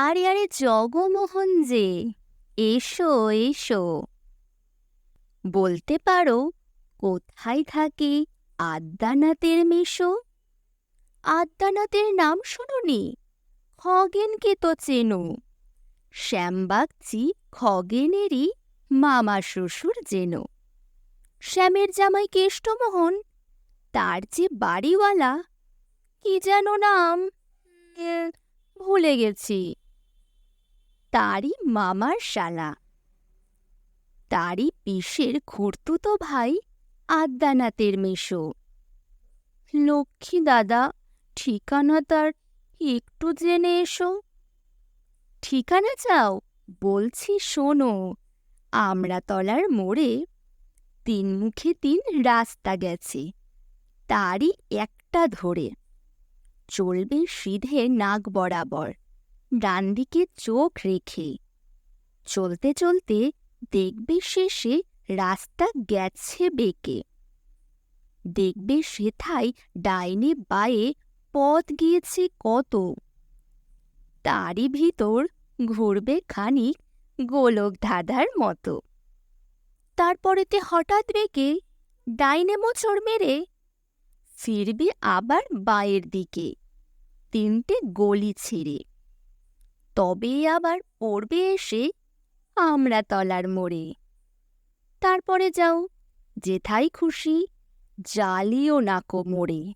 আরে আরে জগমোহন যে, এসো এসো। বলতে পারো কোথায় থাকে আদ্যানাথের মেশো? আদ্যানাথের নাম শোনোনি? খগেনকে তো চেনো। শ্যামবাগচি খগেনেরই মামা শ্বশুর যেন। শ্যামের জামাই কেষ্টমোহন, তার যে বাড়িওয়ালা, কি যেন নাম, ভুলে গেছি। তারই মামার শালা, তারই পিসের খুড়তুতো ভাই আদ্যানাথের মেশো। লক্ষ্মী দাদা, ঠিকানা তার একটু জেনে এসো। ঠিকানা চাও? বলছি শোনো। আমড়াতলার মোড়ে ৩ মুখে ৩ রাস্তা গেছে, তারই একটা ধরে চলবে সিধে নাক বরাবর, ডান দিকে চোখ রেখে। চলতে চলতে দেখবে শেষে রাস্তা গেছে বেঁকে। দেখবে সেথায় ডাইনে বায়ে পথ গিয়েছে কত। তারই ভিতর ঘুরবে খানিক গোলক ধাঁধার মতো। তারপরেতে হঠাৎ বেঁকে ডাইনে মোচড় মেরে ফিরবে আবার বাঁয়ের দিকে ৩টে গলি ছেড়ে। তবে আবার পড়বে এসে আমড়াতলার মোড়ে। তারপরে যাও যেথায় খুশি, জ্বালিও নাকো মোড়ে।